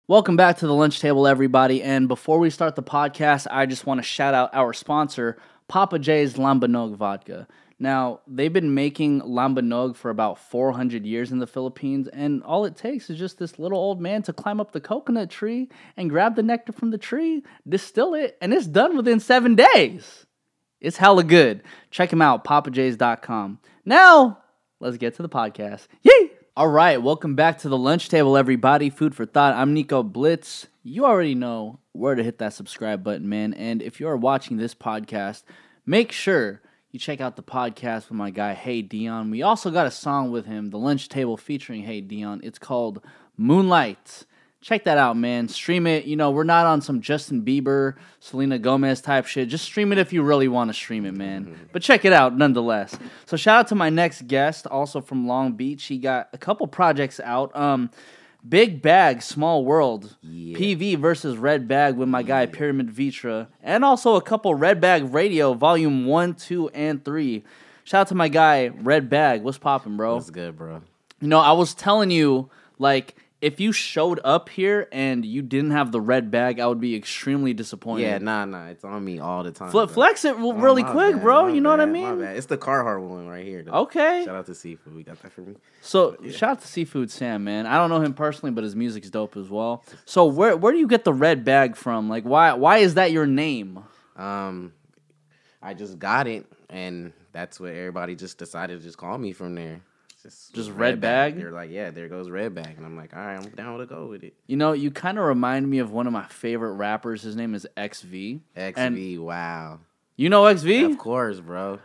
Welcome back to the lunch table, everybody. And before we start the podcast, I just want to shout out our sponsor, Papa J's Lambanog Vodka. Now, they've been making Lambanog for about 400 years in the Philippines, and all it takes is just this little old man to climb up the coconut tree and grab the nectar from the tree, distill it, and it's done within 7 days. It's hella good. Check him out, papajs.com. Now, let's get to the podcast. Yay! All right, welcome back to the lunch table, everybody. Food for thought. I'm Nico Blitz. You already know where to hit that subscribe button, man. And if you are watching this podcast, make sure you check out the podcast with my guy, Hey Dion. We also got a song with him, The Lunch Table, featuring Hey Dion. It's called Moonlight. Check that out, man. Stream it. You know, we're not on some Justin Bieber, Selena Gomez type shit. Just stream it if you really want to stream it, man. But check it out nonetheless. So shout out to my next guest, also from Long Beach. He got a couple projects out. Big Bag, Small World. Yeah. PV versus Red Bag with my guy, Pyramid Vritra. And also a couple Red Bag Radio, Volume 1, 2, and 3. Shout out to my guy, Red Bag. What's poppin', bro? What's good, bro? You know, I was telling you, like, if you showed up here and you didn't have the red bag, I would be extremely disappointed. Yeah, nah. It's on me all the time. Flex it really quick, bad, bro. You know what I mean? My bad. It's the Carhartt one right here, though. Okay. Shout out to Seafood. We got that for me. So, shout out to Seafood Sam, man. I don't know him personally, but his music's dope as well. So, where do you get the red bag from? Like, why is that your name? I just got it, and that's what everybody just decided to just call me from there. Just Red Bag? They're like, yeah, there goes Red Bag. And I'm like, all right, I'm down to go with it. You know, you kind of remind me of one of my favorite rappers. His name is XV. XV, wow. You know XV? Of course, bro.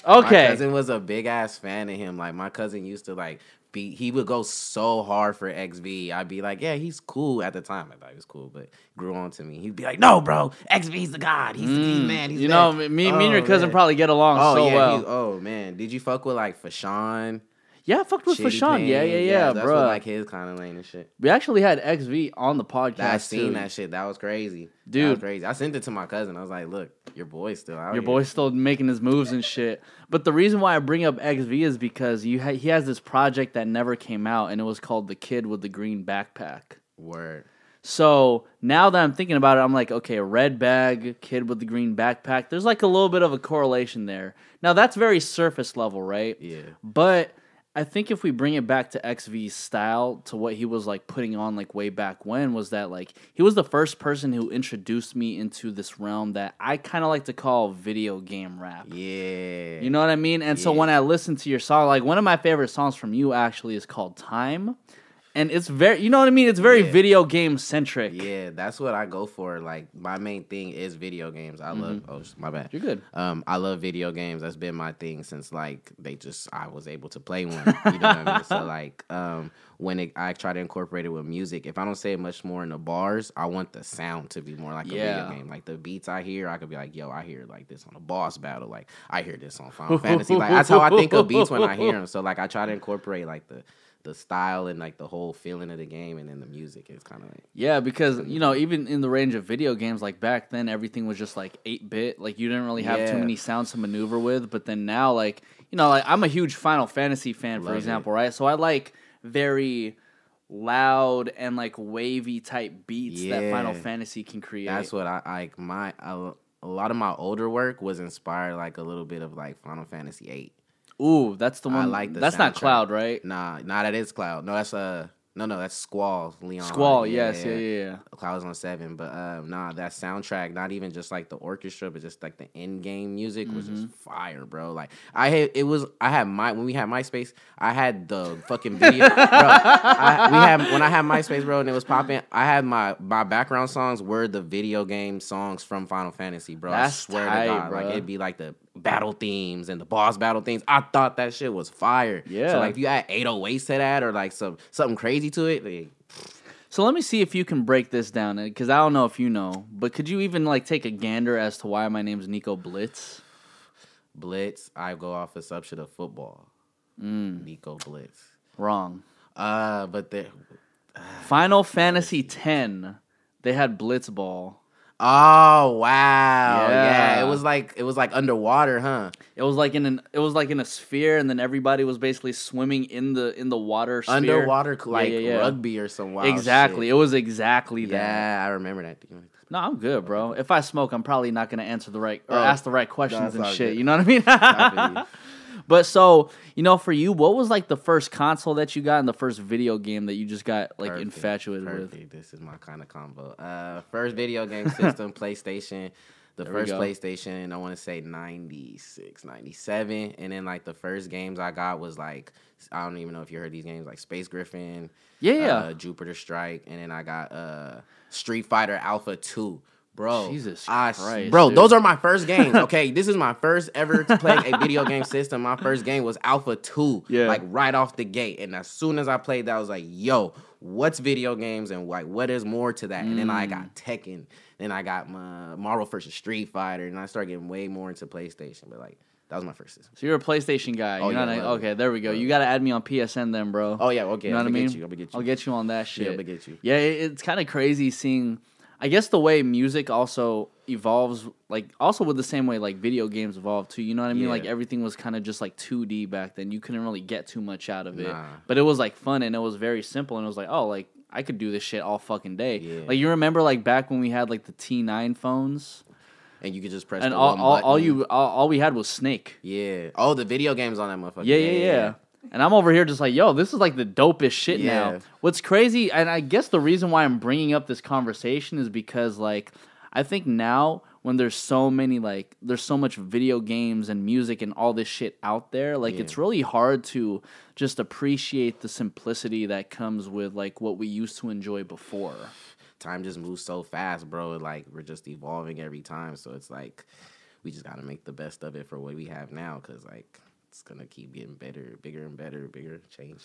Okay. My cousin was a big-ass fan of him. Like, my cousin used to, like, he would go so hard for XV. I'd be like, yeah, he's cool at the time. I thought he was cool, but grew on to me. He'd be like, no, bro, XV's the god. He's the man. He's know, me and your cousin probably get along well. Oh, man. Did you fuck with, like, Fashawn? Yeah, I fucked with Fashawn. Yeah, that's bro. What, like his kind of lane and shit. We actually had XV on the podcast. I seen that shit. That was crazy, dude. That was crazy. I sent it to my cousin. I was like, "Look, your boy's still out. Your boy's still making his moves and shit." But the reason why I bring up XV is because he has this project that never came out, and it was called "The Kid with the Green Backpack." Word. So now that I'm thinking about it, I'm like, okay, Red Bag, Kid with the Green Backpack. There's like a little bit of a correlation there. Now that's very surface level, right? Yeah. But I think if we bring it back to XV's style, to what he was like putting on like way back when, was that like he was the first person who introduced me into this realm that I kind of like to call video game rap. Yeah. You know what I mean? And so when I listen to your song, like one of my favorite songs from you actually is called Time. And it's very, you know what I mean? It's very video game centric. Yeah, that's what I go for. Like, my main thing is video games. I love, my bad. You're good. I love video games. That's been my thing since, like, I was able to play one. You know what I mean? So, like, I try to incorporate it with music, if I don't say it much more in the bars, I want the sound to be more like a video game. Like, the beats I hear, I could be like, yo, I hear, like, this on a boss battle. Like, I hear this on Final Fantasy. Like, that's how I think of beats when I hear them. So, like, I try to incorporate, like, the style and like the whole feeling of the game, and then the music is kind of like because you know, even in the range of video games, like back then everything was just like 8-bit, like you didn't really have too many sounds to maneuver with. But then now, like, you know, like I'm a huge Final Fantasy fan, for example, right? So I like very loud and like wavy type beats that Final Fantasy can create. That's what I like. A lot of my older work was inspired like a little bit of like Final Fantasy 8. Ooh, that's the one. I like that's soundtrack. Not Cloud, right? Nah, that is Cloud. No, that's that's Squall, Leon. Squall, yes, yeah. Cloud's on 7, but that soundtrack, not even just like the orchestra, but just like the in-game music was just fire, bro. Like when we had MySpace, I had the fucking video, bro. When I had MySpace, bro, and it was popping, I had my background songs were the video game songs from Final Fantasy, bro. That's I swear tight, to God, bro. like it'd be like the battle themes and the boss battle themes. I thought that shit was fire. Yeah. So like if you add 808s to that or like something crazy to it, like, so let me see if you can break this down, because I don't know if you know, but could you even like take a gander as to why my name's Nico Blitz? Blitz, I go off a subset of football. Nico Blitz. Wrong. But Final Fantasy X, they had Blitzball. Oh wow! Yeah, it was like underwater, huh? It was like in a sphere, and then everybody was basically swimming in the water sphere. Underwater, like rugby or some wild exactly. shit. It was exactly that. Yeah, I remember that. No, I'm good, bro. If I smoke, I'm probably not gonna answer the right or ask the right questions and shit. Good. You know what I mean? But so, for you, what was like the first console that you got and the first video game that you just got like infatuated with? This is my kind of combo. First video game system, PlayStation. The first PlayStation, I want to say 96, 97. And then like the first games I got was like, I don't even know if you heard these games, like Space Griffin. Yeah. Jupiter Strike. And then I got Street Fighter Alpha 2. Bro, Jesus Christ, bro, dude. Those are my first games. Okay, this is my first ever playing a video game system. My first game was Alpha 2, like right off the gate. And as soon as I played that, I was like, "Yo, what's video games and like what is more to that?" And then I got Tekken, then I got my Marvel vs. Street Fighter, and I started getting way more into PlayStation. But like that was my first system. So you're a PlayStation guy. Okay, there we go. You got to add me on PSN then, bro. Oh yeah, okay. You know what I mean? I'll get you on that shit. Yeah, I'll get you. Yeah, it's kind of crazy seeing. I guess the way music also evolves, like also with the same way like video games evolved too. You know what I mean? Like everything was kind of just like 2D back then. You couldn't really get too much out of it, but it was like fun and it was very simple. And it was like, oh, like I could do this shit all fucking day. Yeah. Like you remember like back when we had like the T9 phones. And you could just press and the one button. all we had was Snake. Yeah. Oh, the video games on that motherfucker. Yeah. And I'm over here just like, yo, this is like the dopest shit now. What's crazy, and I guess the reason why I'm bringing up this conversation is because, like, I think now when there's so much video games and music and all this shit out there, like, it's really hard to just appreciate the simplicity that comes with, like, what we used to enjoy before. Time just moves so fast, bro. Like, we're just evolving every time. So it's like, we just got to make the best of it for what we have now because, like, it's gonna keep getting better, bigger and better, bigger, change.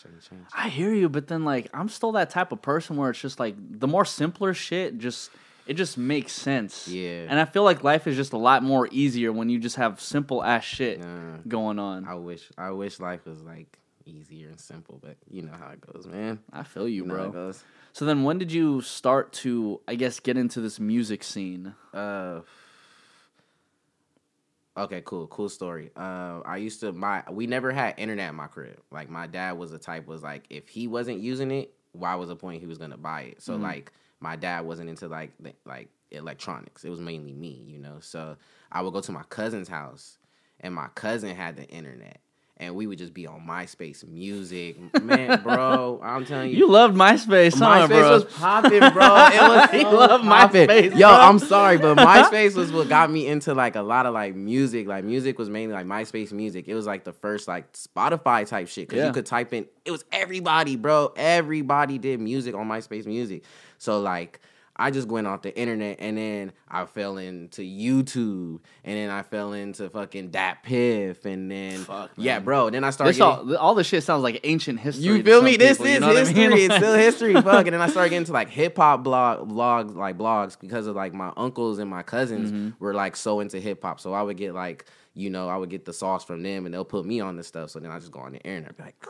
I hear you, but then like I'm still that type of person where it's just like the more simpler shit it just makes sense. Yeah. And I feel like life is just a lot more easier when you just have simple ass shit going on. I wish life was like easier and simple, but you know how it goes, man. I feel you, bro. How it goes. So then when did you start to, I guess, get into this music scene? Okay, cool story. We never had internet in my crib. Like my dad was the type was like if he wasn't using it, why was the point he was gonna buy it? So like my dad wasn't into like electronics. It was mainly me, you know. So I would go to my cousin's house, and my cousin had the internet. And we would just be on MySpace music. Man, bro, I'm telling you. You loved MySpace, huh, bro? MySpace was popping, bro. It was He loved MySpace, Yo, I'm sorry, but MySpace was what got me into, like, a lot of, like, music. Like, music was mainly, like, MySpace music. It was, like, the first, like, Spotify type shit. Because you could type in. It was everybody, bro. Everybody did music on MySpace music. So, like, I just went off the internet, and then I fell into YouTube, and then I fell into fucking Dat Piff, and then bro. Then I started all this shit sounds like ancient history. You feel me? This people, is history. I mean? It's still history. Fuck. And then I started getting into like hip hop blogs because of like my uncles and my cousins were like so into hip hop. So I would get like I would get the sauce from them, and they'll put me on this stuff. So then I just go on the internet and be like,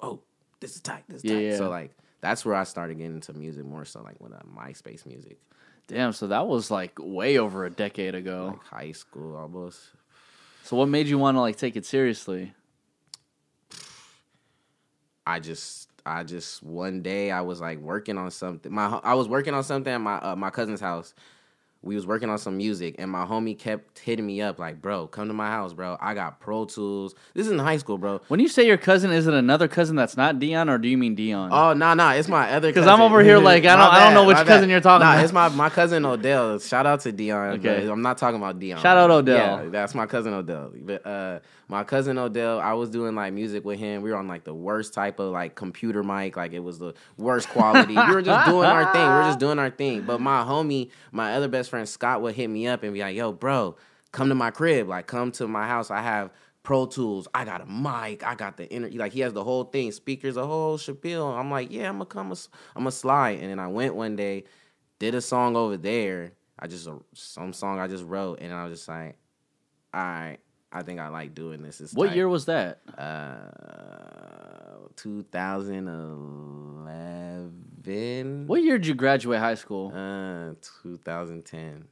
oh, this is tight. This is tight. Yeah. So like. That's where I started getting into music more so, like, with MySpace music. Damn, so that was, like, way over a decade ago. Like, high school, almost. So what made you want to, like, take it seriously? I just one day, I was, like, working on something. I was working on something at my cousin's house. We was working on some music, and my homie kept hitting me up like, bro, come to my house, bro. I got Pro Tools. This is in high school, bro. When you say your cousin, is it another cousin that's not Dion, or do you mean Dion? Oh, no, it's my other cousin. Because I'm over here like, I don't know which cousin you're talking about. It's my cousin Odell. Shout out to Dion. Okay. I'm not talking about Dion. Shout out Odell. Yeah, that's my cousin Odell. But my cousin Odell, I was doing like music with him. We were on like the worst type of like computer mic. Like it was the worst quality. We were just doing our thing. But my homie, my other best friend Scott would hit me up and be like, yo, bro, come to my crib. Like come to my house. I have Pro Tools. I got a mic. I got the like he has the whole thing, speakers, a whole spiel. I'm like, yeah, I'm gonna slide. And then I went one day, did a song over there. Some song I just wrote, and I was just like, all right. I think I like doing this. What year was that? 2011. What year did you graduate high school? 2010.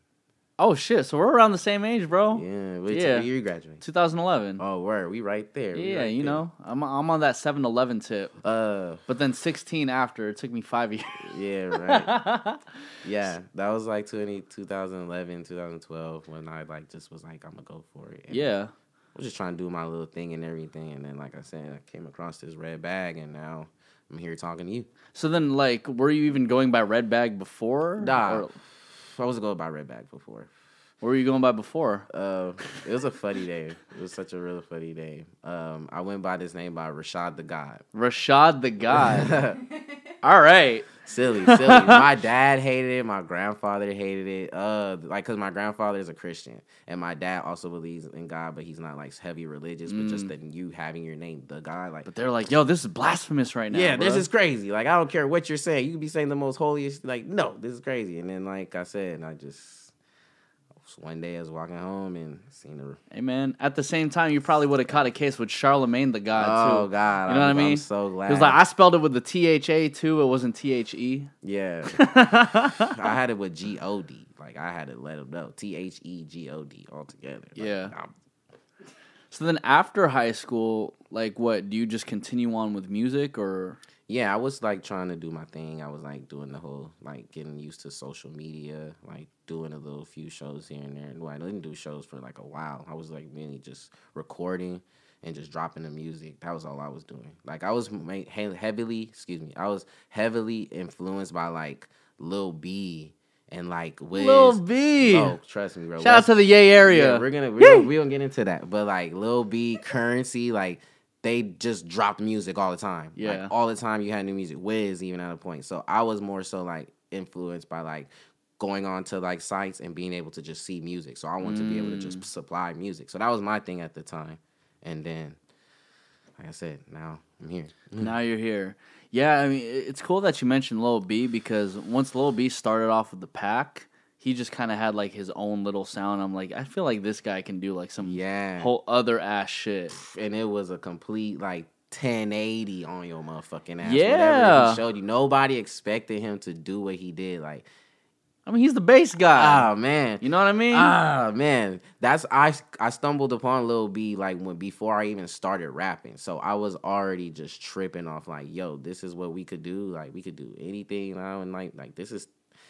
Oh shit! So we're around the same age, bro. Yeah. What Yeah. year you graduating? 2011. Oh, word. We right there. We Yeah, right you there. know, I'm on that 7-Eleven tip. But then 16 after. It took me 5 years. Yeah, right. Yeah, that was like 2011, 2012 when I like just was like, I'm gonna go for it. And Yeah. I was just trying to do my little thing and everything, and then like I said, I came across this red bag, and now I'm here talking to you. So then, like, were you even going by Red Bag before? Nah, Or I was going by red bag before. what were you going by before? It was a funny day. It was such a really funny day. I went by this name by Rashad the God. Rashad the God. All right. Silly. My dad hated it. My grandfather hated it. Like, cause my grandfather is a Christian, and my dad also believes in God, but he's not like heavy religious. But just that you having your name, the God, like. But they're like, yo, this is blasphemous right now. Yeah, bro. this is crazy. Like, I don't care what you're saying. You could be saying the most holiest. Like, no, this is crazy. And then, like I said, one day I was walking home and seen her. Hey, man, at the same time, you probably would have caught a case with Charlemagne the God, too. Oh, God. You know what I mean? I'm so glad. He was like, I spelled it with the THA, too. It wasn't THE. Yeah. I had it with G-O-D. Like, I had to let him know. THEGOD altogether. Like, Yeah. So then after high school, like, what? Do you just continue on with music, or? Yeah, I was, like, trying to do my thing. I was, like, doing the whole, like, getting used to social media, like, doing a little few shows here and there. Well, I didn't do shows for, like, a while. I was, like, mainly just recording and just dropping the music. That was all I was doing. Like, I was heavily influenced by, like, Lil B and, like, Wiz. Lil B. Oh, trust me, bro. Shout out to the Yay area. Yeah, we're gonna get into that. But, like, Lil B, Currency, like, they just dropped music all the time. Yeah. Like, all the time you had new music. Wiz even at a point. So I was more so like influenced by like going on to like sites and being able to just see music. So I wanted to be able to just supply music. So that was my thing at the time. And then, like I said, now I'm here. Now you're here. Yeah, I mean, it's cool that you mentioned Lil B, because once Lil B started off with the Pack, he just kind of had like his own little sound. I'm like, I feel like this guy can do like some whole other ass shit. And it was a complete like 1080 on your motherfucking ass. Yeah. Whatever he showed you. Nobody expected him to do what he did. Like, I mean, he's the bass guy. Oh man. You know what I mean? Man. That's I stumbled upon Lil B like before I even started rapping. So I was already just tripping off like, yo, this is what we could do. Like, we could do anything now, and like this is.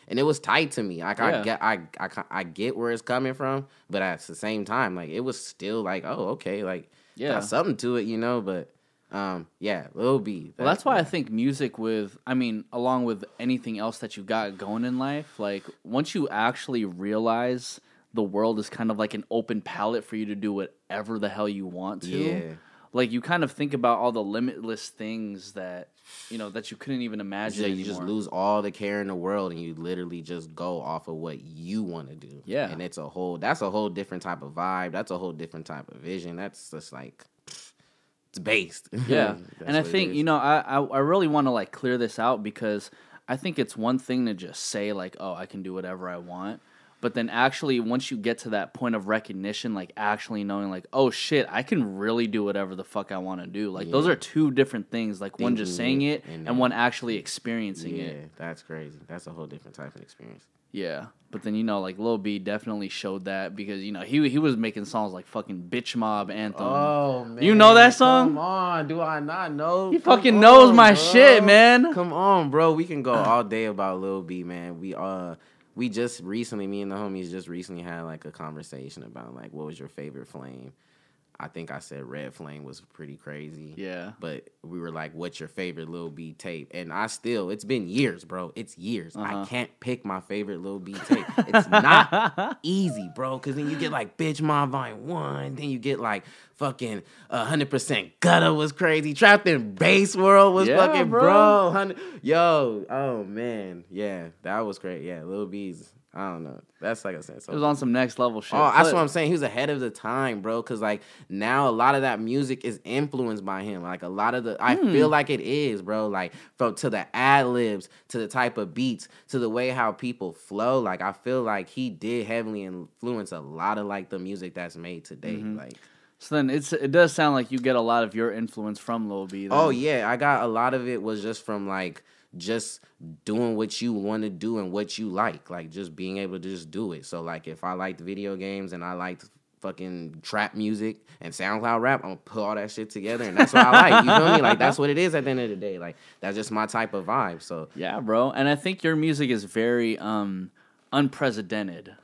And it was tight to me. Like, I get where it's coming from, but at the same time, like, it was still like, oh, okay, like, got something to it, you know. But Lil B. Well, that's why I think music along with anything else that you got going in life, like, once you actually realize the world is kind of like an open palette for you to do whatever the hell you want to, like, you kind of think about all the limitless things that, you know, that you couldn't even imagine anymore. You just lose all the care in the world, and you literally just go off of what you want to do. Yeah. And that's a whole different type of vibe. That's a whole different type of vision. That's just like, it's based. Yeah. And I think, you know, I really want to like clear this out, because I think it's one thing to just say like, oh, I can do whatever I want. But then actually, once you get to that point of recognition, like actually knowing like, oh shit, I can really do whatever the fuck I want to do. Like, those are two different things. Like, one just saying it and one actually experiencing it. Yeah, that's crazy. That's a whole different type of experience. Yeah. But then, you know, like, Lil B definitely showed that, because, you know, he was making songs like fucking Bitch Mob Anthem. Oh, man. You know that song? Come on. Do I not know? He fucking knows my shit, man. Come on, bro. We can go all day about Lil B, man. We just recently, me and the homies just recently had like a conversation about like, what was your favorite flame? I think I said Red Flame was pretty crazy. Yeah. But we were like, what's your favorite Lil B tape? And it's been years, bro. It's years. I can't pick my favorite Lil B tape. It's not easy, bro. Because then you get like Bitch Mom Volume 1. Then you get like fucking 100% Gutter was crazy. Trapped in Bass World was fucking, bro. Yo, oh man. Yeah, that was great. Yeah, Lil B's. I don't know. That's like I said. It was on some next level shit. Oh, that's what I'm saying. He was ahead of the time, bro. Because like now a lot of that music is influenced by him. Like a lot of I feel like it is, bro. Like to the ad libs, to the type of beats, to the way how people flow. Like I feel like he did heavily influence a lot of like the music that's made today. Like. So then it does sound like you get a lot of your influence from Lil B. Then. Oh yeah, I got a lot of it was just from like just doing what you want to do and what you like just being able to just do it. So like if I liked video games and I liked fucking trap music and SoundCloud rap, I'm gonna put all that shit together, and that's what I like. You feel me? Like that's what it is at the end of the day. Like that's just my type of vibe. So yeah, bro. And I think your music is very unprecedented.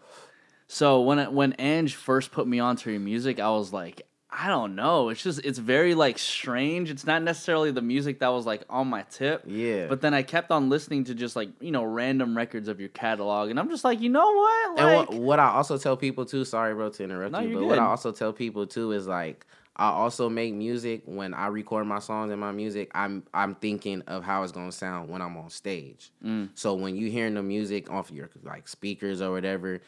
So when Ange first put me onto your music, I was like, I don't know. It's very like strange. It's not necessarily the music that was like on my tip. Yeah. But then I kept on listening to just like, random records of your catalog. And I'm just like, you know what? Like, and what I also tell people too, sorry bro to interrupt you, but good. what I also tell people too is like, I also make music. When I record my songs and my music, I'm thinking of how it's gonna sound when I'm on stage. So when you hearing the music off your like speakers or whatever,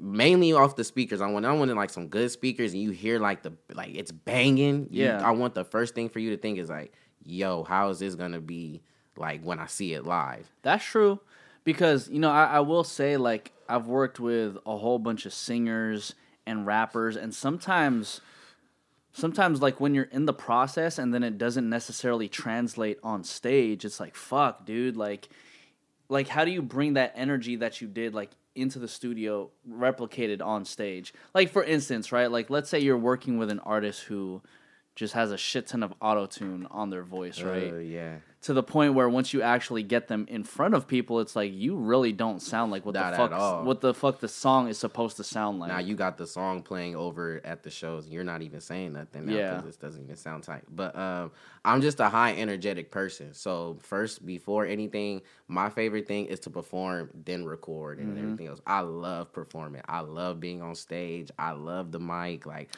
mainly off the speakers. I want like some good speakers, and you hear like it's banging. I want the first thing for you to think is like, yo, how is this gonna be like when I see it live? That's true, because I will say like I've worked with a whole bunch of singers and rappers, and sometimes like when you're in the process and then it doesn't necessarily translate on stage, it's like, fuck, dude, like how do you bring that energy that you did like into the studio replicated on stage? Like for instance, right, like let's say you're working with an artist who just has a shit ton of auto-tune on their voice, right? Yeah. To the point where once you actually get them in front of people, it's like you really don't sound like what the fuck the song is supposed to sound like. Now you got the song playing over at the shows. You're not even saying nothing now because this doesn't even sound tight. But I'm just a high energetic person. So first, before anything, my favorite thing is to perform, then record, and everything else. I love performing. I love being on stage. I love the mic. Like,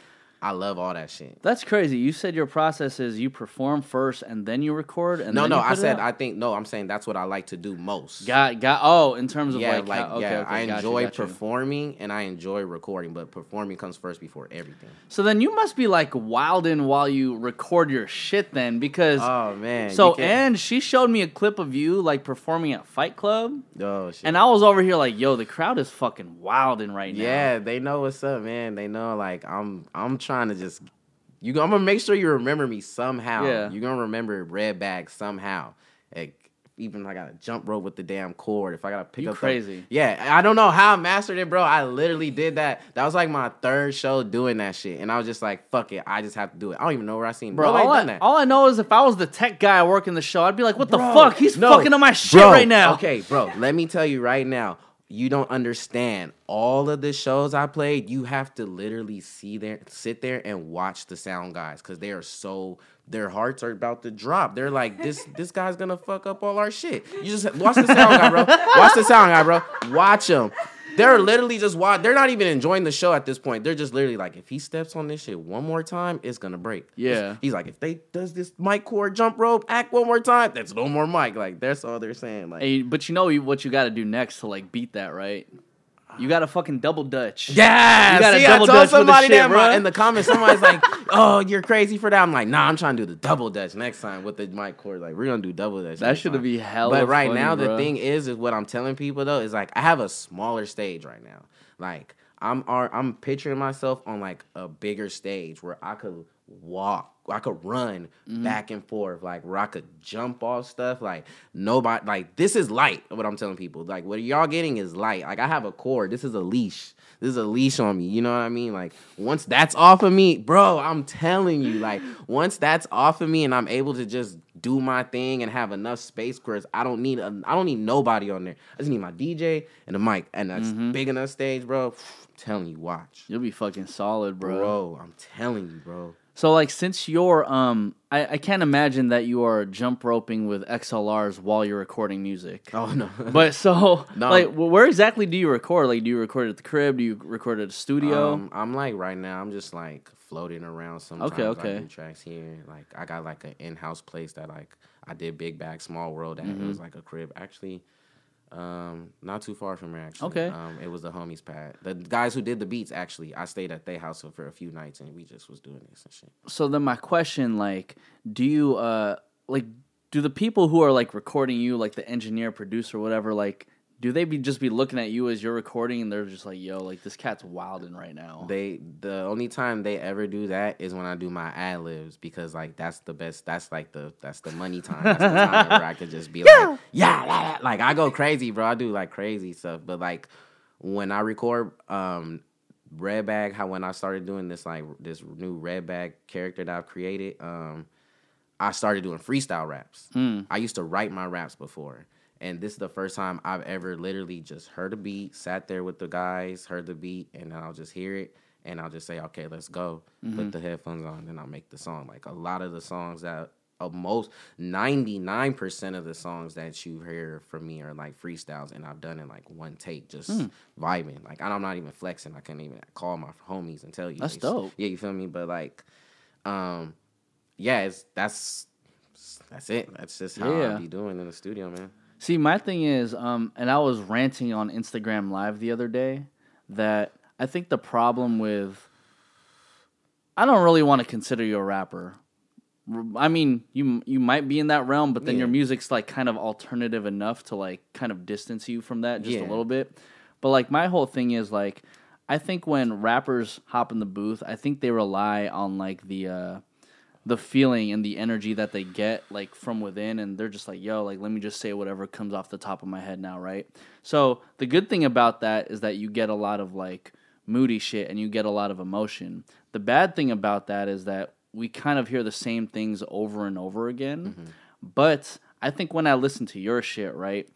I love all that shit. That's crazy. You said your process is you perform first and then you record. And I'm saying that's what I like to do most. In terms of I enjoy performing and I enjoy recording, but performing comes first before everything. So then you must be like wilding while you record your shit then, because oh man. So and she showed me a clip of you like performing at Fight Club. Oh shit. And I was over here like, yo, the crowd is fucking wilding right now. Yeah, they know what's up, man. They know like I'm trying to just I'm gonna make sure you remember me somehow. Yeah. You're gonna remember Red Bag somehow. Like, even I gotta jump rope with the damn cord. If I gotta pick up crazy. I don't know how I mastered it, bro. I literally did that. That was like my third show doing that shit. And I was just like, fuck it. I just have to do it. I don't even know where I seen bro. That. All I know is if I was the tech guy working the show, I'd be like, what the fuck? He's fucking on my shit right now. Okay, bro. Let me tell you right now. You don't understand. All of the shows I played, you have to literally sit there and watch the sound guys, because they are their hearts are about to drop. They're like, this guy's gonna fuck up all our shit. You just watch the sound guy, bro. Watch the sound guy, bro. Watch him. They're literally just they're not even enjoying the show at this point. They're just literally like, if he steps on this shit one more time, it's gonna break. Yeah. He's like, if they does this mic cord jump rope act one more time, that's no more mic. Like, that's all they're saying. Like, hey, but you know what you got to do next to like beat that, right? You got to fucking double dutch. Yeah, you got to double I told dutch somebody with the shit, bro. In the comments. Somebody's like, "Oh, you're crazy for that." I'm like, "Nah, I'm trying to do the double dutch next time with the mic cord. Like, we're gonna do double dutch. That should be hella. But right funny, now, bro. the thing is what I'm telling people though is like, I have a smaller stage right now. Like, I'm picturing myself on like a bigger stage where I could walk, I could run back and forth, like where I could jump off stuff. Like, nobody, like, this is light. What I'm telling people, like, what y'all getting is light. Like, I have a cord. This is a leash. This is a leash on me. You know what I mean? Like, once that's off of me, bro, I'm telling you, like, once that's off of me and I'm able to just do my thing and have enough space, because I don't need nobody on there. I just need my DJ and a mic, and that's big enough stage, bro. I'm telling you, watch. You'll be fucking solid, bro. Bro, I'm telling you, bro. So, like, since you're, I can't imagine that you are jump roping with XLRs while you're recording music. Oh, no. But so, no. like, where exactly do you record? Like, do you record at the crib? Do you record at a studio? I'm like, right now, I'm just like floating around sometimes. Okay. I do tracks here. Like, I got like an in-house place that like I did Big Bag Small World at. It was like a crib. Actually, not too far from here, actually. Okay. It was the homies' pad. The guys who did the beats, actually, I stayed at their house for a few nights, and we just was doing this and shit. So then my question, like, do you, do the people who are, like, recording you, like, the engineer, producer, whatever, like, do they just be looking at you as you're recording and they're just like, yo, like this cat's wilding right now? The only time they ever do that is when I do my ad libs, because like that's the best. That's the money time. That's the time where I could just be like, yeah, like I go crazy, bro. I do like crazy stuff. But like when I record, Red Bag, when I started doing this new Red Bag character that I've created, I started doing freestyle raps. I used to write my raps before. And this is the first time I've ever literally just heard a beat, sat there with the guys, heard the beat, and then I'll just hear it, and I'll just say, okay, let's go. Put the headphones on, and I'll make the song. Like, a lot of the songs that, 99% of the songs that you hear from me are, like, freestyles, and I've done it, like, one take, just vibing. Like, I'm not even flexing. I can't even call my homies and tell you. That's dope. Yeah, you feel me? But, like, yeah, that's it. That's just how I be doing in the studio, man. See, my thing is, and I was ranting on Instagram Live the other day, that I think the problem with, I don't really want to consider you a rapper. I mean, you might be in that realm, but then your music's like kind of alternative enough to like kind of distance you from that just a little bit. But like my whole thing is like, I think when rappers hop in the booth, I think they rely on like the feeling and the energy that they get like from within, and they're just like, yo, like let me just say whatever comes off the top of my head now, right? So the good thing about that is that you get a lot of like moody shit and you get a lot of emotion. The bad thing about that is that we kind of hear the same things over and over again. But I think when I listen to your shit, right,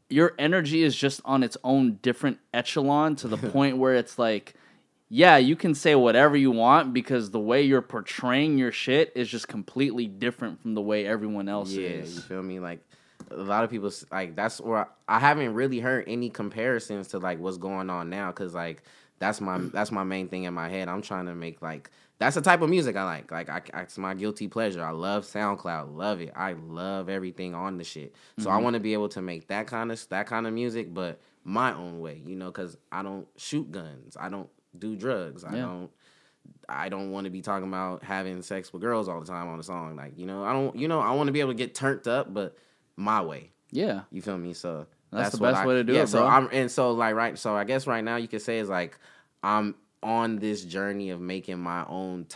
your energy is just on its own different echelon to the point where it's like, yeah, you can say whatever you want because the way you're portraying your shit is just completely different from the way everyone else is. Yeah, you feel me? Like, a lot of people, like, that's where I haven't really heard any comparisons to, like, what's going on now, because, like, that's my main thing in my head. I'm trying to make, like, that's the type of music I like. Like, it's my guilty pleasure. I love SoundCloud. Love it. I love everything on the shit. So I want to be able to make that kind of music, but my own way, you know, because I don't shoot guns. I don't do drugs. I don't want to be talking about having sex with girls all the time on the song. Like, I want to be able to get turned up, but my way. Yeah. You feel me? So that's the best way to do it, so bro. So I guess right now you could say is like I'm on this journey of making my own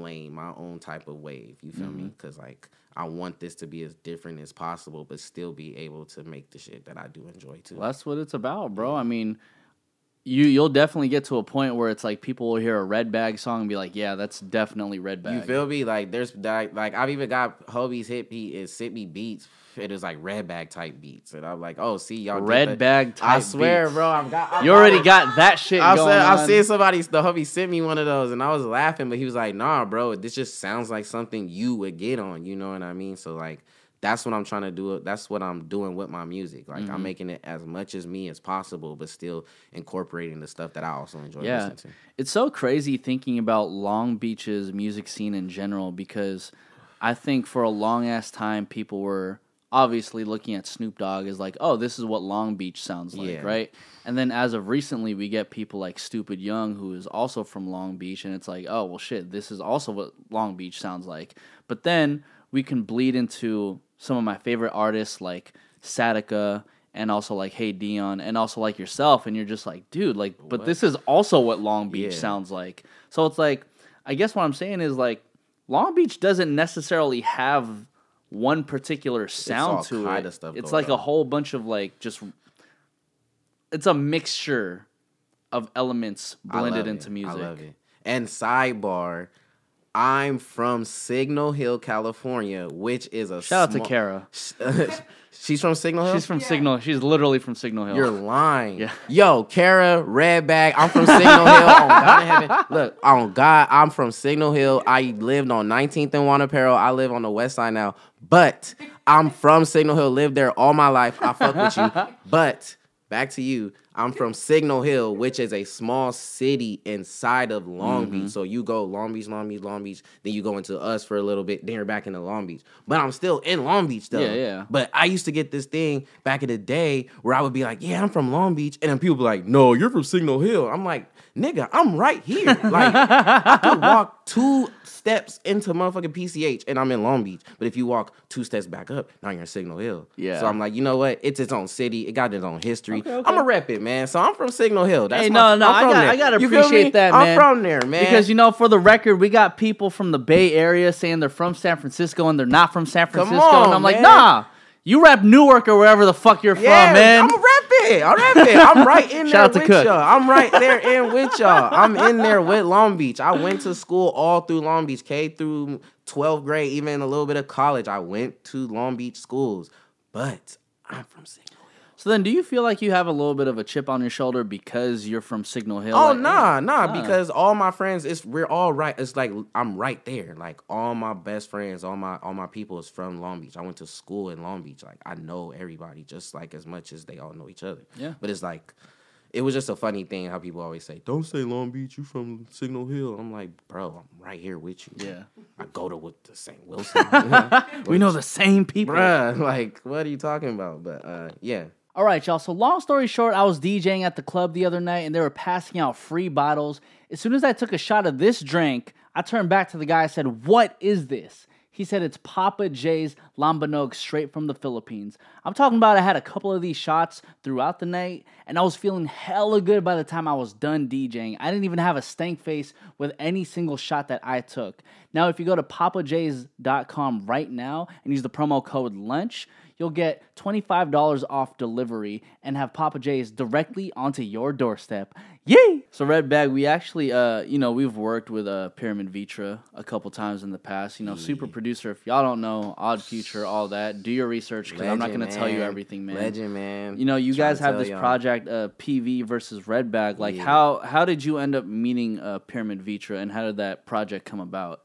lane, my own type of wave. You feel me? Because like I want this to be as different as possible, but still be able to make the shit that I do enjoy too. Well, that's what it's about, bro. I mean, you'll definitely get to a point where it's like people will hear a Red Bag song and be like, yeah, that's definitely Red Bag. You feel me? Like there's like I've even got Hobie's hit me beats. It is like Red Bag type beats, and I'm like, oh, see y'all Red Bag type. I swear, beats. bro, you already got that shit going on. I've seen the Hobie sent me one of those, and I was laughing, but he was like, nah, bro, this just sounds like something you would get on. You know what I mean? So like. That's what I'm trying to do. That's what I'm doing with my music. Like, I'm making it as much as me as possible, but still incorporating the stuff that I also enjoy listening to. It's so crazy thinking about Long Beach's music scene in general, because I think for a long-ass time, people were obviously looking at Snoop Dogg as like, oh, this is what Long Beach sounds like, right? And then as of recently, we get people like Stupid Young, who is also from Long Beach, and it's like, oh, well, shit, this is also what Long Beach sounds like. But then we can bleed into some of my favorite artists like Satica and also like Hey Dion and also like yourself, and you're just like, dude, like, but this is also what Long Beach sounds like. So it's like, I guess what I'm saying is like, Long Beach doesn't necessarily have one particular sound to it. It's like a whole bunch of like it's a mixture of elements blended into music. I love it. And sidebar, I'm from Signal Hill, California, which is a shout out to Kara. She's from Signal Hill? She's from Signal. She's literally from Signal Hill. You're lying. Yeah. Yo, Kara, Red Bag. I'm from Signal Hill. On God in heaven. Look, on God, I'm from Signal Hill. I lived on 19th and Wanapero. I live on the west side now. But I'm from Signal Hill. Lived there all my life. I fuck with you. But back to you. I'm from Signal Hill, which is a small city inside of Long Beach. So you go Long Beach, then you go into us for a little bit, then you're back into Long Beach. But I'm still in Long Beach, though. Yeah. But I used to get this thing back in the day where I would be like, yeah, I'm from Long Beach. And then people be like, no, you're from Signal Hill. I'm like, nigga, I'm right here. Like, I could walk 2 steps into motherfucking PCH and I'm in Long Beach. But if you walk 2 steps back up, now you're in Signal Hill. Yeah. So I'm like, you know what? It's its own city. It got its own history. Okay. I'm going to rep it, man. So I'm from Signal Hill. That's I got to appreciate that, man. I'm from there, man. Because, for the record, we got people from the Bay Area saying they're from San Francisco and they're not from San Francisco. And I'm like, nah. You rap Newark or wherever the fuck you're from, man. I'm rap it. I'm right in there with Cook. y'all. I'm right there in with y'all. I'm in there with Long Beach. I went to school all through Long Beach, K through 12th grade, even a little bit of college. I went to Long Beach schools, but I'm from Signal Hill. So then do you feel like you have a little bit of a chip on your shoulder because you're from Signal Hill? Oh, nah, because all my friends, we're all right. It's like I'm right there. Like all my best friends, all my people is from Long Beach. I went to school in Long Beach. Like I know everybody just like as much as they all know each other. Yeah. But it's like it was just a funny thing how people always say, "Don't say Long Beach, you from Signal Hill." I'm like, bro, I'm right here with you. Yeah. I go to the St. Wilson. We know the same people. Bruh, like what are you talking about? But yeah. All right, y'all. So long story short, I was DJing at the club the other night, and they were passing out free bottles. As soon as I took a shot of this drink, I turned back to the guy. I said, "What is this?" He said, "It's Papa J's Lambanog straight from the Philippines." I'm talking about I had a couple of these shots throughout the night, and I was feeling hella good by the time I was done DJing. I didn't even have a stank face with any single shot that I took. Now, if you go to papajs.com right now and use the promo code LUNCH, you'll get $25 off delivery and have Papa J's directly onto your doorstep. Yay! So Redbag, we actually, we've worked with Pyramid Vritra a couple times in the past. Super producer. If y'all don't know, Odd Future, all that, do your research because I'm not going to tell you everything, man. Legend, man. You guys have this project, PV versus Redbag. Like, how did you end up meeting Pyramid Vritra, and how did that project come about?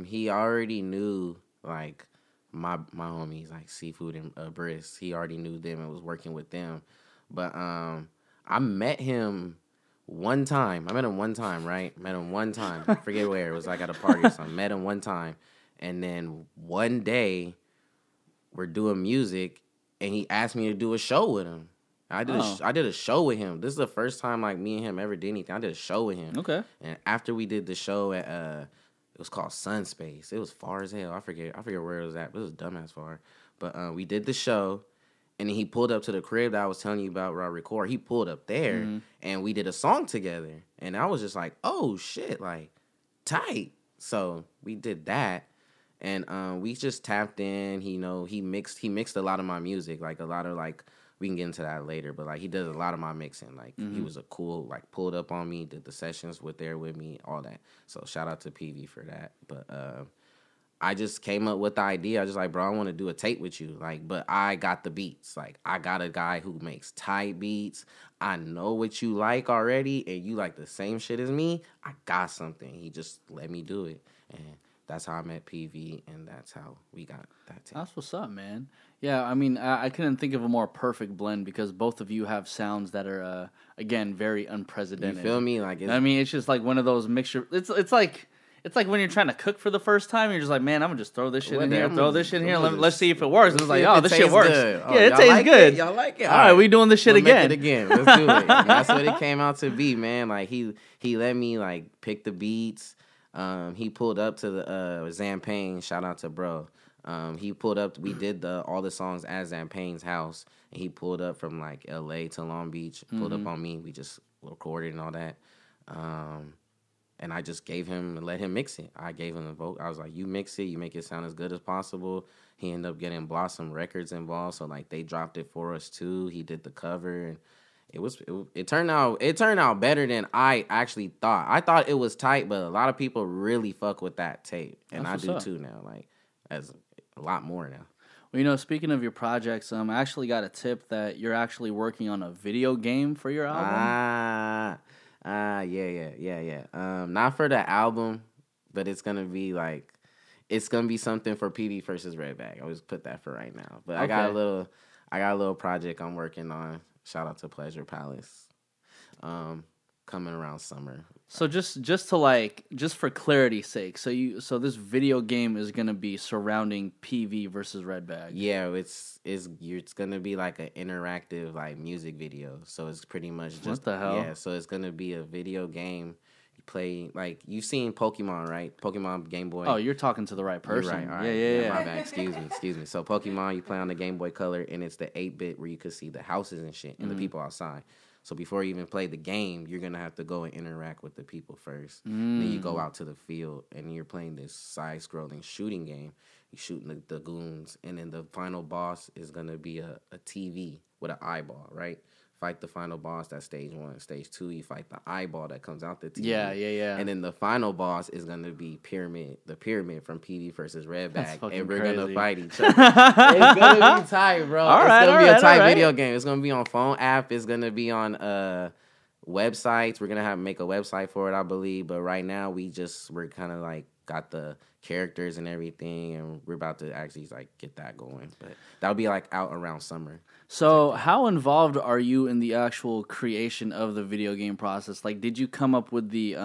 He already knew, like, my homies like Seafood and Briss. He already knew them and was working with them. But I met him one time. Right? Met him one time. I forget where. It was like at a party or something. Met him one time. And then one day we're doing music and he asked me to do a show with him. I did a show with him. This is the first time like me and him ever did anything. I did a show with him. Okay. And after we did the show at it was called Sun Space. It was far as hell. I forget where it was at, but it was dumbass far. But we did the show, and then he pulled up to the crib that I was telling you about where I record. He pulled up there, and we did a song together. And I was just like, oh, shit, like, tight. So we did that, and we just tapped in. He mixed a lot of my music, like a lot of, like, we can get into that later, but like he does a lot of my mixing. Like he was a cool, like pulled up on me, did the sessions with me, all that. So shout out to PV for that. But I just came up with the idea. I just like, bro, I want to do a tape with you. Like, but I got the beats. Like I got a guy who makes tight beats. I know what you like already, and you like the same shit as me. I got something. He just let me do it, and that's how I met PV, and that's how we got that tape. That's what's up, man. Yeah, I mean, I couldn't think of a more perfect blend because both of you have sounds that are, again, very unprecedented. You feel me? Like, it's just like one of those mixture. It's like when you're trying to cook for the first time. You're just like, man, I'm gonna just throw this shit in here, throw this shit in here. Let's see if it works. And it's like, oh, this shit works. Oh, yeah, it tastes good. Y'all like it? All right, we doing this shit again. Make it again. Let's do it. That's what it came out to be, man. Like he let me like pick the beats. He pulled up to the Zampane. Shout out to bro. He pulled up. We did all the songs at Zampane's house, and he pulled up from like L.A. to Long Beach. Pulled up on me. We just recorded and all that. And I just let him mix it. I gave him the vote. I was like, you mix it, you make it sound as good as possible. He ended up getting Blossom Records involved, so like they dropped it for us too. He did the cover, and it turned out better than I actually thought. I thought it was tight, but a lot of people really fuck with that tape, and I do too now. Like as a lot more now. Well, speaking of your projects, I actually got a tip that you're actually working on a video game for your album. Yeah. Not for the album, but it's gonna be something for PV versus Redbag. I'll just put that for right now. But okay. I got a little project I'm working on. Shout out to Pleasure Palace. Coming around summer. So just for clarity's sake, so this video game is gonna be surrounding PV versus Red Bag. Yeah, it's gonna be like an interactive like music video. So it's pretty much just what the hell? Yeah, so it's gonna be a video game. You play like you've seen Pokemon, right? Pokemon Game Boy. Oh, you're talking to the right person. You're right. All right. Yeah. My bad. Excuse me. So Pokemon, you play on the Game Boy Color, and it's the 8-bit where you could see the houses and shit and the people outside. So before you even play the game, you're gonna have to go and interact with the people first. Then you go out to the field and you're playing this side-scrolling shooting game. You're shooting the goons, and then the final boss is gonna be a TV with an eyeball, right? Fight the final boss. That's stage 1. Stage 2, you fight the eyeball that comes out the TV. Yeah. And then the final boss is gonna be the pyramid from PV versus Red Bag, and we're crazy. gonna fight each other. It's gonna be tight, bro. It's gonna be a tight video game. It's gonna be on phone app. It's gonna be on websites. We're gonna make a website for it, I believe. But right now, we're kind of like got the characters and everything, and we're about to actually like get that going. But that'll be like out around summer. So how involved are you in the actual creation of the video game process? Like, did you come up with the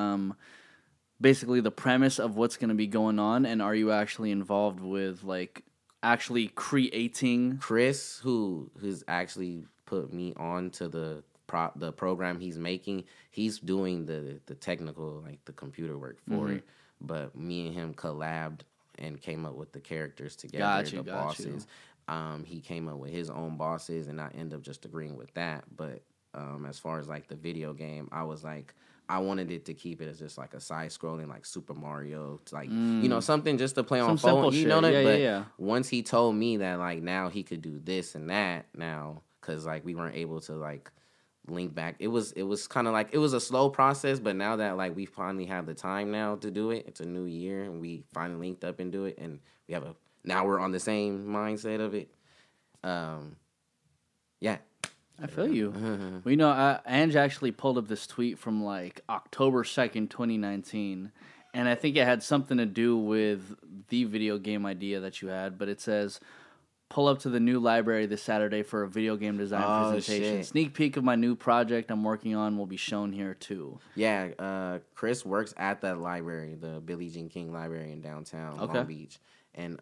basically the premise of what's going to be going on, and are you actually involved with like actually creating? Chris, who's actually put me on to the program he's making, he's doing the technical, like the computer work for it. But me and him collabed and came up with the characters together, bosses. He came up with his own bosses, and I end up just agreeing with that. But as far as like the video game, I was like, I wanted it to keep it as just like a side-scrolling, like Super Mario, like something just to play on phone. You know what I mean? But once he told me that like now he could do this and that now, because like we weren't able to like link back. It was kind of like it was a slow process, but now that like we finally have the time now to do it, it's a new year and we finally linked up and do it, and we have now we're on the same mindset of it. Yeah. I feel you. Well, Ange actually pulled up this tweet from like October 2nd, 2019, and I think it had something to do with the video game idea that you had, but it says, pull up to the new library this Saturday for a video game design presentation. Shit. Sneak peek of my new project I'm working on will be shown here too. Yeah, Chris works at that library, the Billie Jean King Library in downtown Long Beach. And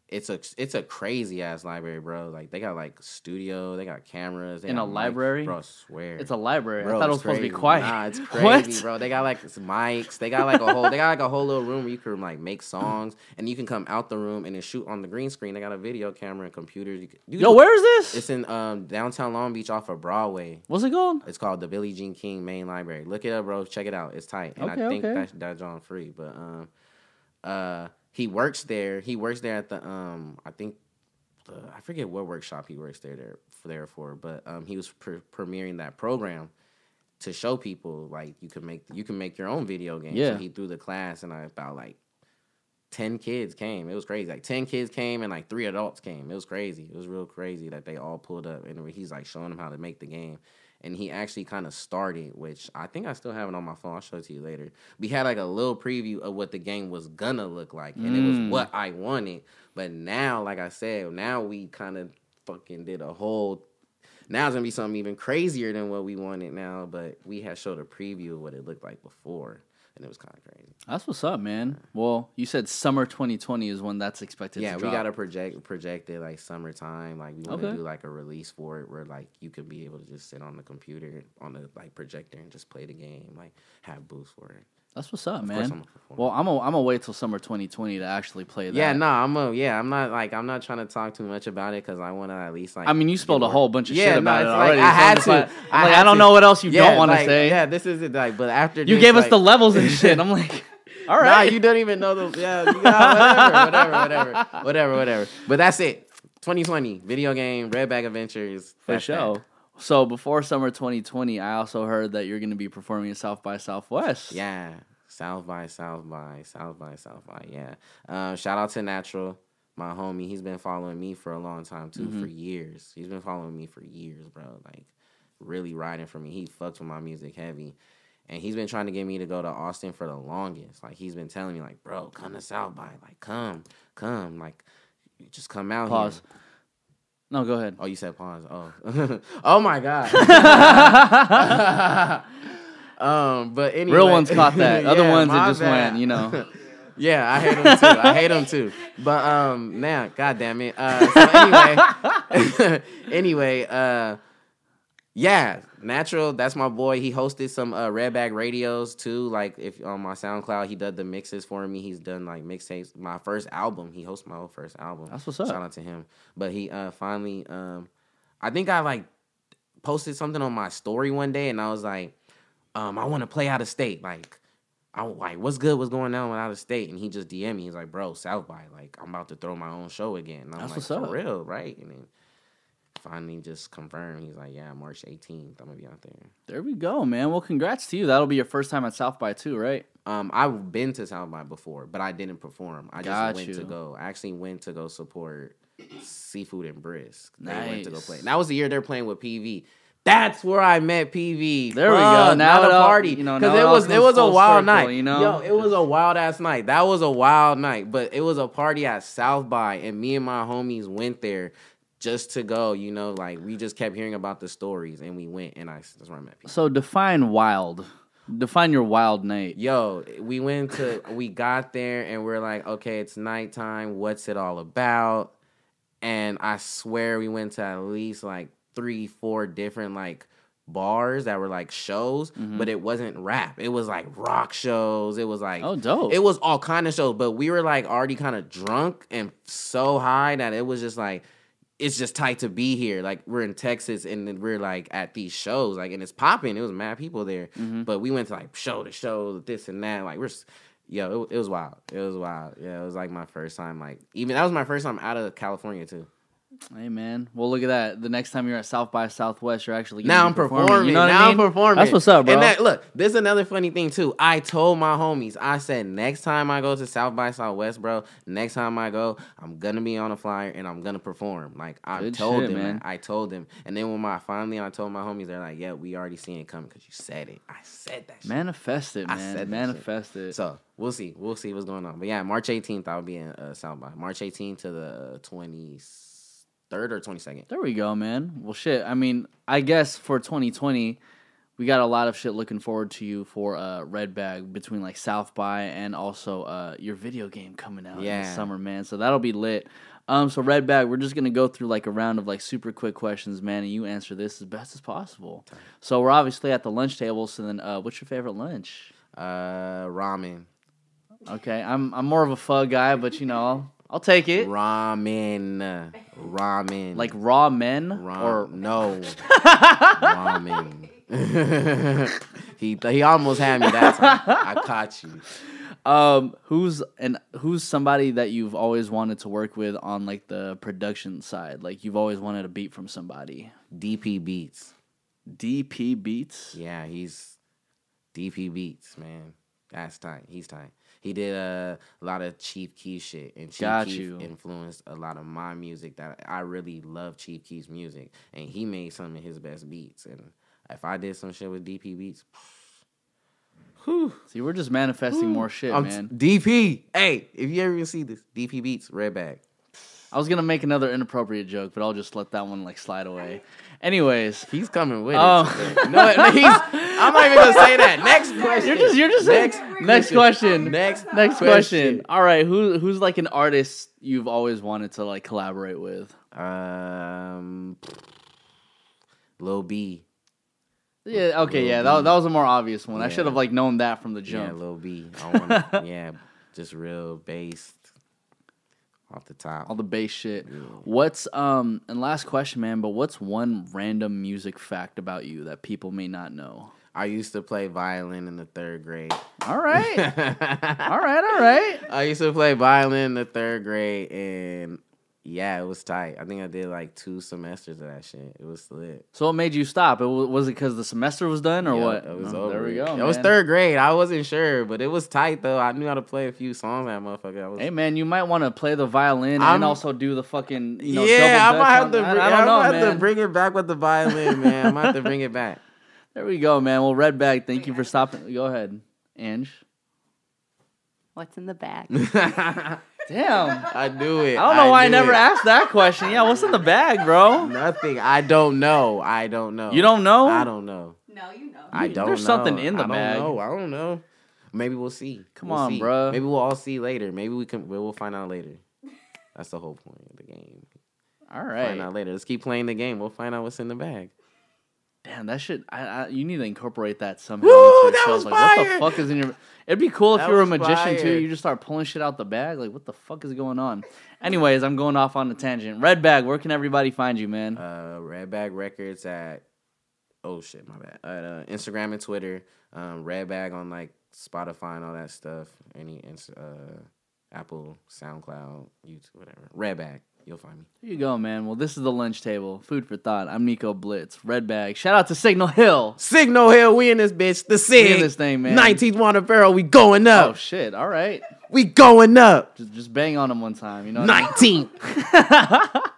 it's a crazy ass library, bro. Like they got like studio, they got cameras. In a library? Bro, I swear. It's a library. Bro, I thought it was supposed to be quiet. Nah, it's crazy, bro. They got like mics. They got like a whole little room where you can like make songs, and you can come out the room and then shoot on the green screen. They got a video camera and computers. Where is this? It's in downtown Long Beach off of Broadway. What's it called? It's called the Billie Jean King Main Library. Look it up, bro. Check it out. It's tight. And I think that's on free. But he works there. He works there at the I forget what workshop he works there for. But he was premiering that program to show people like you can make your own video game. Yeah. So he threw the class, and about like 10 kids came. It was crazy. Like 10 kids came and like 3 adults came. It was crazy. It was real crazy that they all pulled up, and he's like showing them how to make the game. And he actually kind of started, which I think I still have it on my phone. I'll show it to you later. We had like a little preview of what the game was gonna look like, and it was what I wanted. But now, like I said, now we kind of fucking did a whole. Now it's gonna be something even crazier than what we wanted now. But we had showed a preview of what it looked like before, and it was kind of crazy. That's what's up, man. Well, you said summer 2020 is when that's expected to drop. Yeah, we got to project it like summertime. Like we want to do like a release for it where like you could be able to just sit on the computer on the like projector and just play the game, like have booths for it. That's what's up, man. Well, I'm gonna wait till summer 2020 to actually play that. Yeah, I'm not trying to talk too much about it because I want to at least like. I mean, you spilled a whole bunch of shit about it like, already. I had to. I don't know what else you don't want to say. Yeah, this is it. Like, but after you gave us the levels and shit, I'm like, all right. Nah, you don't even know the. Yeah, whatever. But that's it. 2020 video game Red Bag Adventures for sure. So before summer 2020, I also heard that you're going to be performing at South by Southwest. Yeah, South by. Yeah. Shout out to Natural, my homie. He's been following me for a long time too, for years. He's been following me for years, bro. Like really riding for me. He fucks with my music heavy, and he's been trying to get me to go to Austin for the longest. Like he's been telling me, like, bro, come to South by. Like come, like just come out here. No, go ahead. Oh, you said pause. Oh, oh my god. But anyway, Real ones caught that. Other ones it just bad. went, you know. Yeah, I hate them too. But now, god damn it. So anyway, yeah, Natural. That's my boy. He hosted some Red Bag Radios too. Like if on my SoundCloud, he did the mixes for me. He's done like mixtapes. My first album, he hosted my whole first album. That's what's up. Shout out to him. But he finally, I think I like posted something on my story one day, and I was like, I want to play out of state. Like, what's good? What's going on out of state? And he just DM'd me. He's like, bro, South by. Like, I'm about to throw my own show again. And I'm That's like, what's for up. real, right? And then finally just confirmed. He's like, yeah, March 18th. I'm gonna be out there. There we go, man. Well, congrats to you. That'll be your first time at South by too, right? I've been to South by before, but I didn't perform. I just went to go. I actually went to go support Seafood and Brisk. They went to go play. And that was the year they're playing with PV. That's where I met PV. There we go. Now the party, because it was a wild night. You know, yo, it was a wild ass night. That was a wild night, but it was a party at South by, and me and my homies went there just to go. You know, like we just kept hearing about the stories, and we went, and that's where I met PV. So define wild. Define your wild night. Yo, we got there, and we're like, okay, it's nighttime. What's it all about? And I swear we went to at least like 3-4 different like bars that were like shows, but it wasn't rap. It was like rock shows. It was like, oh, dope. It was all kind of shows, but we were like already kind of drunk and so high that it was just like, it's just tight to be here. Like we're in Texas and we're like at these shows, like, and it's popping. It was mad people there, but we went to like show to show, this and that. Like it was wild. It was wild. Yeah, it was like my first time. Like even that was my first time out of California too. Hey man, well look at that. The next time you're at South by Southwest, you're actually now I'm performing. You know what now I mean? I'm performing. That's what's up, bro. And look, this is another funny thing too. I told my homies, I said next time I go to South by Southwest, bro, next time I go, I'm gonna be on a flyer and I'm gonna perform. Like I told them, man. I told them, and then when I told my homies, they're like, yeah, we already seen it coming because you said it. I said that shit. Manifest it, man. I said manifest it. So we'll see what's going on. But yeah, March 18th I'll be in South by. March 18th to the 23rd or 22nd. There we go, man. Well, shit. I mean, I guess for 2020, we got a lot of shit looking forward to you for Red Bag between like South by and also your video game coming out in the summer, man. So that'll be lit. So Red Bag, we're just gonna go through like a round of like super quick questions, man, and you answer this as best as possible. So we're obviously at the lunch table. So then, what's your favorite lunch? Ramen. Okay, I'm more of a pho guy, but you know. I'll take it. Ramen. Like raw men? Or no. Ramen. He almost had me that time. I caught you. Who's somebody that you've always wanted to work with on like the production side? Like you've always wanted a beat from somebody. DP Beats. DP Beats? Yeah, he's DP Beats, man. That's tight. He's tight. He did a lot of Chief Keef shit, and Chief Keef influenced a lot of my music. That I really love Chief Keef's music, and he made some of his best beats. And if I did some shit with DP Beats, whew. See, we're just manifesting more shit, man. DP, hey, if you ever see this, DP Beats, Red Bag. I was gonna make another inappropriate joke, but I'll just let that one like slide away. Anyways, he's coming with it. No, I'm not even gonna say that. Next question. You're just next question. Next question. All right, who's like an artist you've always wanted to like collaborate with? Lil B. Yeah. Okay. That was a more obvious one. Yeah. I should have like known that from the jump. Yeah, Lil B. I want just real bass. Off the top. All the bass shit. Yeah. What's and last question, man, but what's one random music fact about you that people may not know? I used to play violin in the 3rd grade. All right. all right. I used to play violin in the 3rd grade, and yeah, it was tight. I think I did like 2 semesters of that shit. It was lit. So what made you stop? Was it because the semester was done or what? It was over. There we go, It was 3rd grade. I wasn't sure, but it was tight though. I knew how to play a few songs that motherfucker. Hey man, you might want to play the violin and also do the fucking I might have to. I might have to bring it back with the violin, man. I might have to bring it back. There we go, man. Well, Red Bag, thank you for stopping. Go ahead, Ange. What's in the bag? Damn. I knew it. I don't know why I never asked that question. Yeah, what's in the bag, bro? Nothing. I don't know. You don't know? I don't know. No, you know. I don't know. There's something in the bag. I don't know. Maybe we'll see. Come we'll on, see. bro. Maybe we'll all see later. Maybe we'll find out later. That's the whole point of the game. All right. Find out later. Let's keep playing the game. We'll find out what's in the bag. Damn, that shit. You need to incorporate that somehow. Woo, into your that shows. was Like, what fire. the fuck is in your? It'd be cool if That you were a was magician too. fire. You just start pulling shit out the bag. Like, what the fuck is going on? Anyways, I'm going off on a tangent. Red Bag, where can everybody find you, man? Red Bag Records at my bad. At Instagram and Twitter. Red Bag on like Spotify and all that stuff. Apple, SoundCloud, YouTube, whatever. Red Bag. You'll find me. Here you go, man. Well, this is the lunch table. Food for thought. I'm Nico Blitz. Red Bag. Shout out to Signal Hill. Signal Hill, we in this bitch. The SIG. We in this thing, man. 19th Water Barrel, we going up. Oh shit! All right. We going up. Just bang on them one time. You know. 19th.